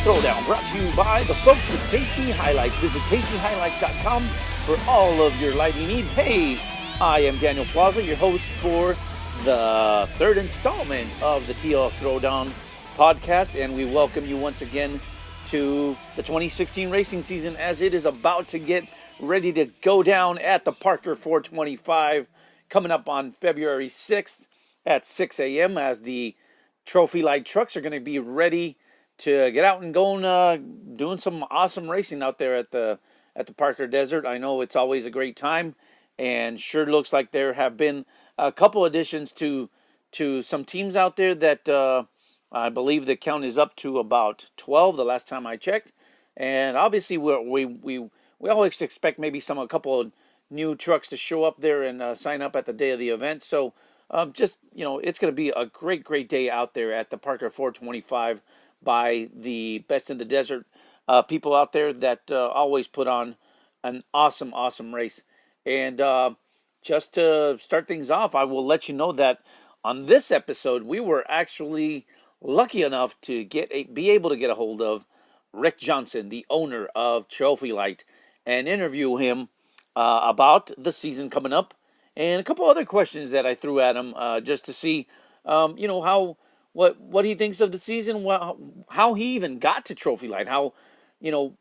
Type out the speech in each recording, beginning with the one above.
Throwdown, brought to you by the folks at KC Highlights. Visit kchighlights.com for all of your lighting needs. Hey, I am Daniel Plaza, your host for the third installment of the TL Throwdown podcast, and we welcome you once again to the 2016 racing season as it is about to get ready to go down at the Parker 425 coming up on February 6th at 6 a.m. as the trophy light trucks are going to be ready to get out and go doing some awesome racing out there at the Parker Desert. I know it's always a great time, and sure looks like there have been a couple additions to some teams out there that I believe the count is up to about 12 the last time I checked. And obviously we always expect maybe a couple of new trucks to show up there and sign up at the day of the event. So it's going to be a great day out there at the Parker 425 by the Best in the Desert people out there that always put on an awesome race. And just to start things off, I will let you know that on this episode, we were actually lucky enough to be able to get a hold of Rick Johnson, the owner of Trophy Light, and interview him about the season coming up and a couple other questions that I threw at him just to see, what he thinks of the season, how he even got to Trophy Light, how,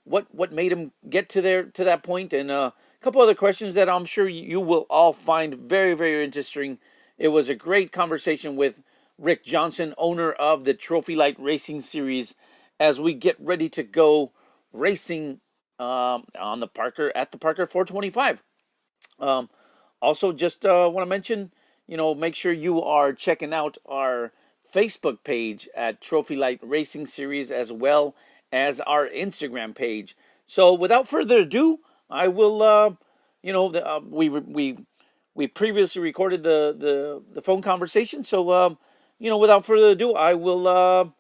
what made him get to that point, and a couple other questions that I'm sure you will all find very interesting. It was a great conversation with Rick Johnson, owner of the Trophy Light Racing Series, as we get ready to go racing at the Parker 425. Also, just want to mention, make sure you are checking out our Facebook page at Trophy Light Racing Series as well as our Instagram page. So, without further ado, I will, we previously recorded the phone conversation. So, without further ado, I will,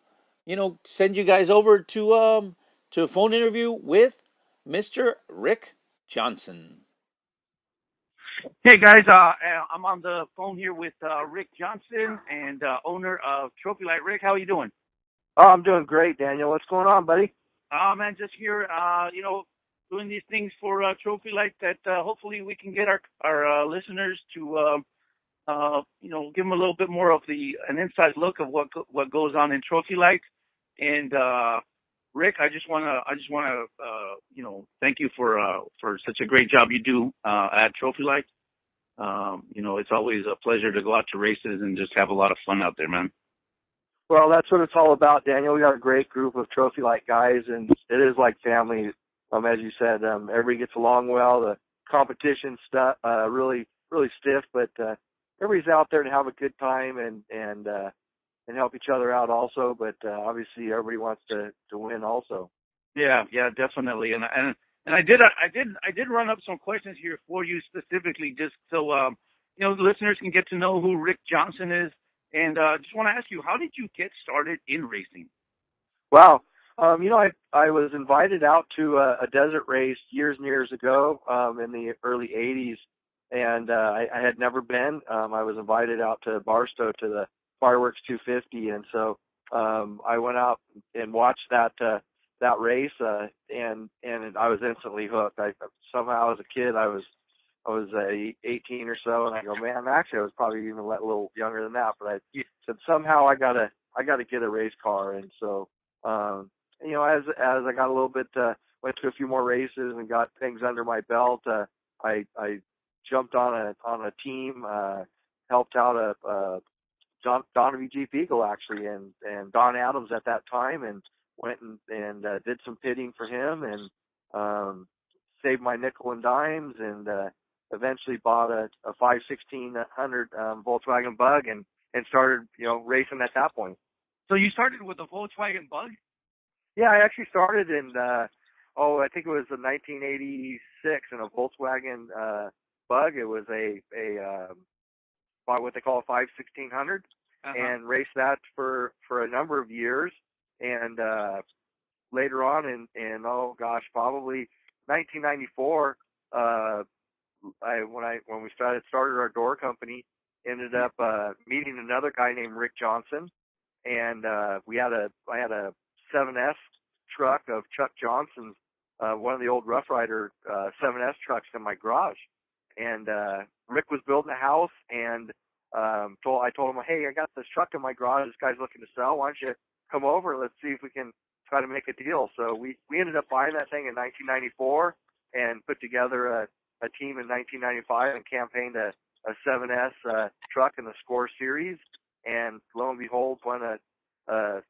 send you guys over to a phone interview with Mr. Rick Johnson. Hey guys, I'm on the phone here with Rick Johnson and owner of Trophy Light. Rick, how are you doing? Oh, I'm doing great, Daniel. What's going on, buddy? Man, just here, doing these things for Trophy Light that hopefully we can get our listeners to, give them a little bit more of an inside look of what goes on in Trophy Light. And Rick, I just wanna thank you for such a great job you do at Trophy Light. It's always a pleasure to go out to races and just have a lot of fun out there, man. Well, that's what it's all about, Daniel. We got a great group of Trophy Light guys, and it is like family. As you said, everybody gets along well. The competition stuff really stiff, but everybody's out there to have a good time and help each other out also. But obviously, everybody wants to win also. Yeah, definitely. And I did run up some questions here for you specifically, just so the listeners can get to know who Rick Johnson is. And just want to ask you, how did you get started in racing? Wow. I was invited out to a desert race years and years ago in the early 80s, and I had never been. I was invited out to Barstow to the Fireworks 250, and so I went out and watched that race, and I was instantly hooked. Somehow as a kid I was 18 or so, and I go, man, actually I was probably even a little younger than that, but I said somehow I gotta get a race car. And so as I got a little bit went to a few more races and got things under my belt, I jumped on a team, helped out Donovan Jeep Eagle actually, and Don Adams at that time, and went and did some pitting for him, and saved my nickel and dimes, and eventually bought a 5/1600 Volkswagen Bug and started racing at that point. So you started with a Volkswagen Bug? Yeah, I actually started in I think it was in 1986 in a Volkswagen Bug. It was a what they call a 5/1600, and raced that for a number of years. And later on in probably 1994, when we started our door company, ended up meeting another guy named Rick Johnson, and I had a 7S truck of Chuck Johnson's, one of the old Rough Rider 7S trucks in my garage. And Rick was building a house, and I told him, hey, I got this truck in my garage. This guy's looking to sell. Why don't you come over? Let's see if we can try to make a deal. So we ended up buying that thing in 1994 and put together a team in 1995 and campaigned a 7S truck in the Score Series. And lo and behold, won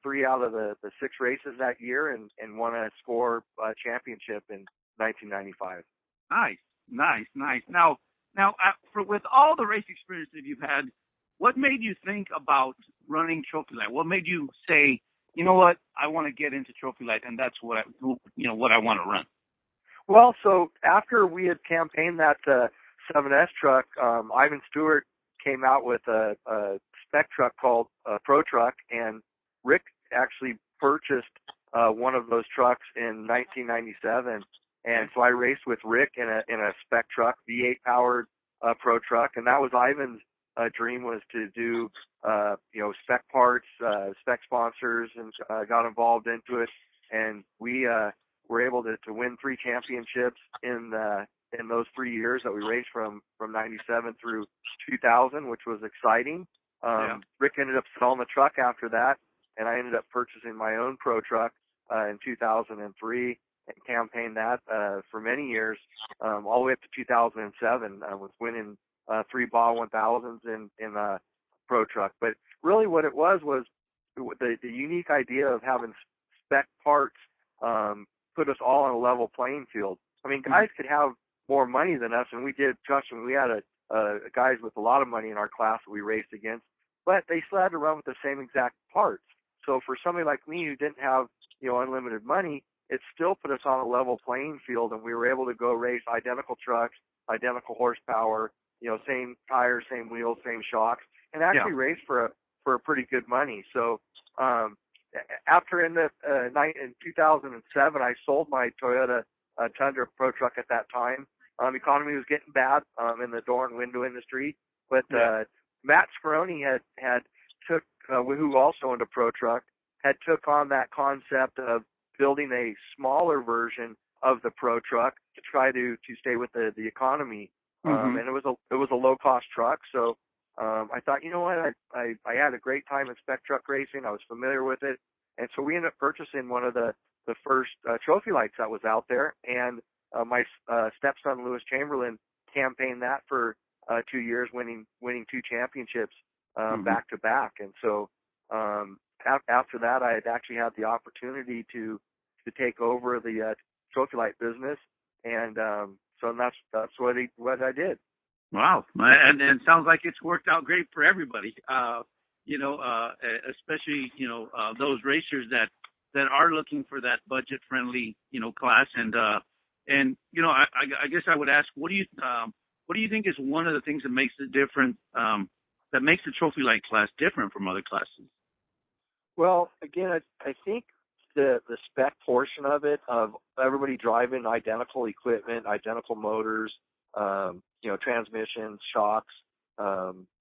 3 out of the 6 races that year and won a Score championship in 1995. Nice. Now, with all the race experience that you've had, what made you think about running Trophy Light? What made you say, you know what, I want to get into Trophy Light, and that's what I want to run? Well, so after we had campaigned that 7S truck, Ivan Stewart came out with a spec truck called Pro Truck, and Rick actually purchased one of those trucks in 1997. And so I raced with Rick in a spec truck, V8 powered Pro Truck, and that was Ivan's dream, was to do spec parts, spec sponsors, and got involved into it. And we were able to win 3 championships in those 3 years that we raced from 97 through 2000, which was exciting. Rick ended up selling the truck after that, and I ended up purchasing my own Pro Truck in 2003 and campaigned that for many years, all the way up to 2007. I was winning 3 Baja 1000s in a Pro Truck. But really what it was the unique idea of having spec parts put us all on a level playing field. I mean, guys could have more money than us, and we did. Trust me, we had guys with a lot of money in our class that we raced against, but they still had to run with the same exact parts. So for somebody like me who didn't have unlimited money, it still put us on a level playing field, and we were able to go race identical trucks, identical horsepower, same tires, same wheels, same shocks, and actually race for a pretty good money. So after in 2007, I sold my Toyota Tundra Pro Truck at that time. Economy was getting bad in the door and window industry, but Matt Speroni had took, who also owned a Pro Truck, had took on that concept of building a smaller version of the Pro Truck to try to stay with the economy. And it was a low cost truck. So I thought, you know what, I had a great time in spec truck racing. I was familiar with it. And so we ended up purchasing one of the first Trophy Lights that was out there. And my stepson, Lewis Chamberlain, campaigned that for 2 years, winning 2 championships back to back. And so after that, I had actually had the opportunity to take over the Trophy Light business, and so that's what I did. Wow, and it sounds like it's worked out great for everybody. Especially those racers that are looking for that budget friendly class, and I guess I would ask, what do you think is one of the things that makes it different, that makes the Trophy Light class different from other classes? Well, again, I think the spec portion of it, of everybody driving identical equipment, identical motors, transmissions, shocks,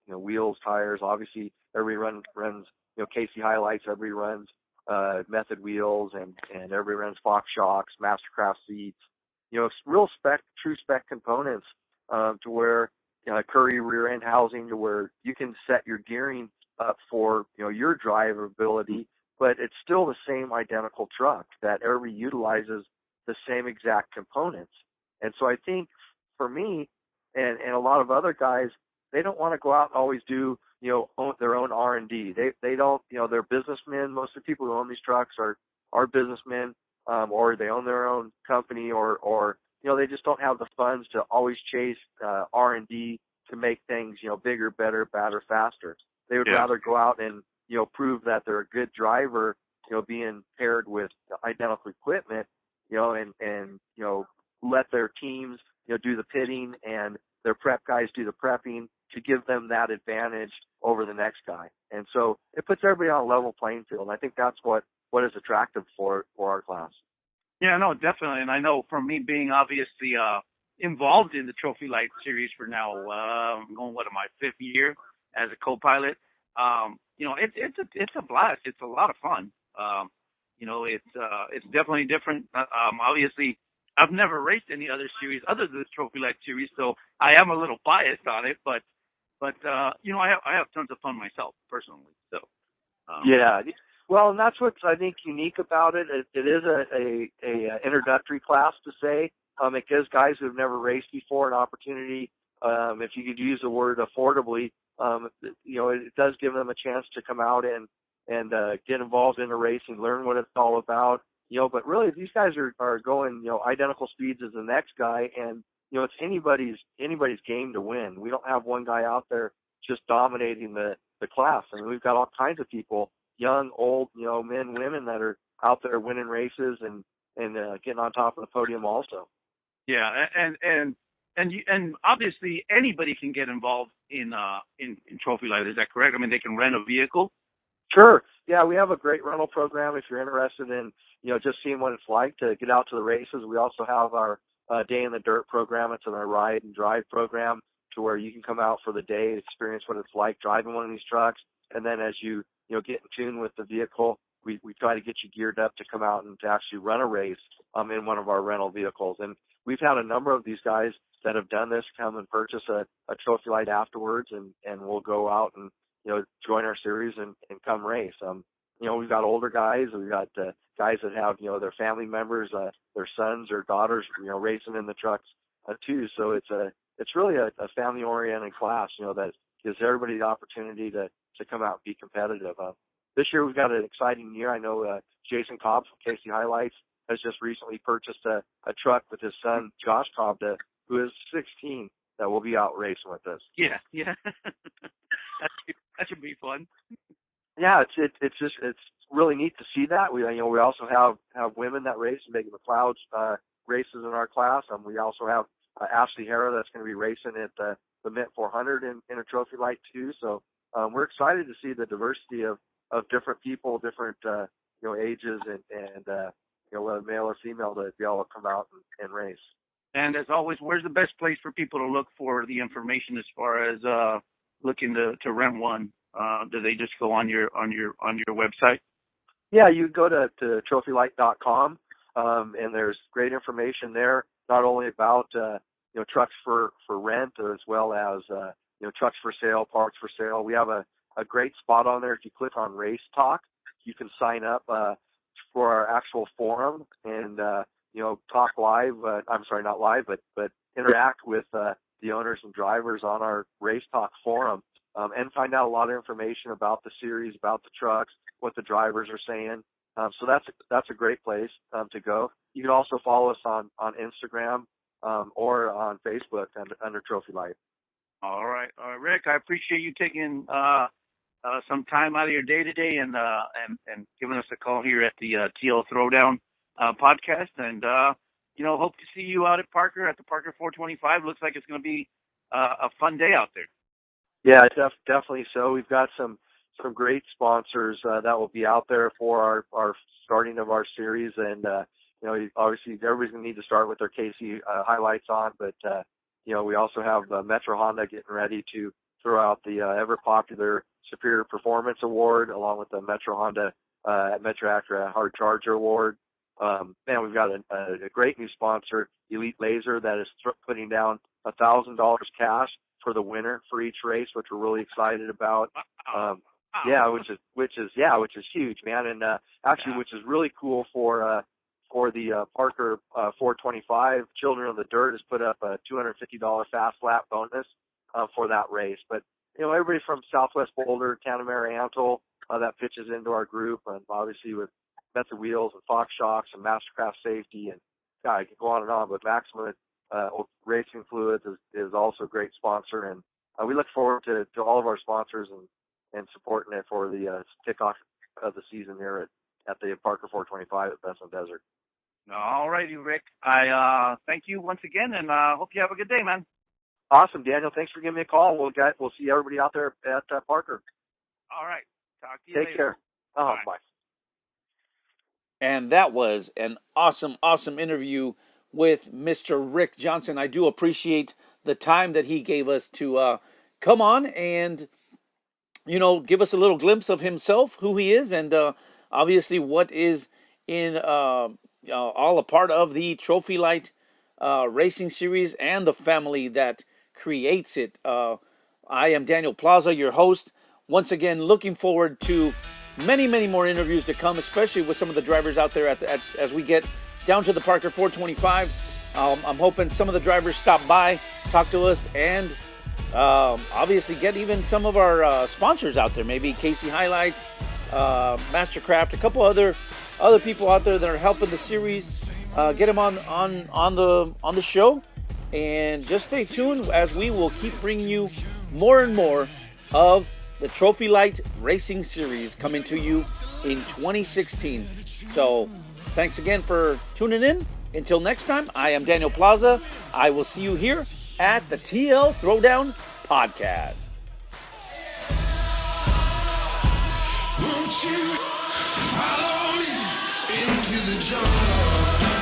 wheels, tires. Obviously, everybody runs Casey Highlights. Everybody runs Method wheels, and everybody runs Fox shocks, Mastercraft seats. Real spec, true spec components to where Curry rear end housing, to where you can set your gearing up for your drivability, but it's still the same identical truck that everybody utilizes the same exact components. And so I think for me and a lot of other guys, they don't want to go out and always do their own R&D. They don't, they're businessmen. Most of the people who own these trucks are businessmen, or they own their own company, or they just don't have the funds to always chase R&D to make things bigger, better, badder, faster. They would rather go out and prove that they're a good driver, being paired with identical equipment, and let their teams do the pitting and their prep guys do the prepping to give them that advantage over the next guy. And so it puts everybody on a level playing field. And I think that's what is attractive for our class. Yeah, no, definitely. And I know from me being obviously involved in the Trophy Light series for now, I'm going, my 5th year as a co-pilot. It's a blast. It's a lot of fun. It's definitely different. Obviously, I've never raced any other series other than the Trophy Light series, so I am a little biased on it. But I have tons of fun myself personally. So Yeah. Well, and that's what's I think unique about it. It is a introductory class to say. It gives guys who've never raced before an opportunity. If you could use the word affordably, it does give them a chance to come out and get involved in the racing, learn what it's all about. But really these guys are going identical speeds as the next guy, and it's anybody's game to win. We don't have one guy out there just dominating the class. I mean, we've got all kinds of people, young, old, men, women that are out there winning races and getting on top of the podium also. yeah, and obviously anybody can get involved in Trophy Light. Is that correct? I mean, they can rent a vehicle. Sure. Yeah, we have a great rental program if you're interested in, just seeing what it's like to get out to the races. We also have our Day in the Dirt program. It's our ride and drive program to where you can come out for the day, experience what it's like driving one of these trucks. And then as you get in tune with the vehicle, we try to get you geared up to come out and to actually run a race in one of our rental vehicles. And we've had a number of these guys that have done this come and purchase a Trophy Light afterwards, and we'll go out and join our series and come race. We've got older guys, we've got guys that have their family members, their sons or daughters racing in the trucks too. So it's really a family oriented class that gives everybody the opportunity to come out and be competitive. This year we've got an exciting year. I know Jason Cobb from Casey Highlights has just recently purchased a truck with his son Josh Cobb, who is 16, that will be out racing with us. Yeah. That should be fun. Yeah, it's really neat to see that. We also have women that race. Megan McLeod's races in our class. We also have Ashley Hara that's going to be racing at the Mint 400 in a Trophy Light too. So we're excited to see the diversity of different people, different ages, and whether male or female, to be able to come out and race. And as always, where's the best place for people to look for the information as far as looking to rent one? Do they just go on your website? Yeah, you go to trophylight.com, and there's great information there, not only about trucks for rent, as well as trucks for sale, parts for sale. We have a great spot on there. If you click on Race Talk, you can sign up for our actual forum and talk live. I'm sorry, not live, but interact with the owners and drivers on our Race Talk forum. And find out a lot of information about the series, about the trucks, what the drivers are saying. So that's a great place to go. You can also follow us on Instagram or on Facebook under Trophy Light. All right, Rick. I appreciate you taking some time out of your day today and giving us a call here at the TL Throwdown podcast. And hope to see you out at Parker at the Parker 425. Looks like it's going to be a fun day out there. Yeah, definitely so. We've got some great sponsors that will be out there for our starting of our series, and obviously everybody's gonna need to start with their Casey highlights on, but we also have Metro Honda getting ready to throw out the ever popular Superior Performance Award, along with the Metro Honda Metro Acura Hard Charger Award. We've got a great new sponsor, Elite Laser, that is putting down $1,000 cash for the winner for each race, which we're really excited about. Yeah, which is huge, man. And actually, which is really cool for the Parker 425. Children of the Dirt has put up a $250 fast lap bonus for that race. But everybody from Southwest Boulder, Tanamera, Antle that pitches into our group, and obviously with Method Wheels and Fox Shocks and Mastercraft Safety, and I could go on and on. But Maximum Racing Fluids is also a great sponsor, and we look forward to all of our sponsors and supporting it for the kickoff of the season here at the Parker 425 at Bethlehem Desert. All righty, Rick. I thank you once again, and hope you have a good day, man. Awesome, Daniel. Thanks for giving me a call. We'll see everybody out there at Parker. All right. Talk to you later. Take care. Bye. And that was an awesome interview with Mr. Rick Johnson. I do appreciate the time that he gave us to come on and, give us a little glimpse of himself, who he is, and obviously what is in all a part of the Trophy Light Racing Series and the family that creates it. I am Daniel Plaza, your host. Once again, looking forward to many, many more interviews to come, especially with some of the drivers out there as we get down to the Parker 425. I'm hoping some of the drivers stop by, talk to us, and obviously get even some of our sponsors out there. Maybe Casey Highlights, Mastercraft, a couple other people out there that are helping the series. Get them on the show, and just stay tuned as we will keep bringing you more and more of the Trophy Light Racing Series coming to you in 2016. So thanks again for tuning in. Until next time, I am Daniel Plaza. I will see you here at the TL Throwdown Podcast. Won't you follow me into the jungle?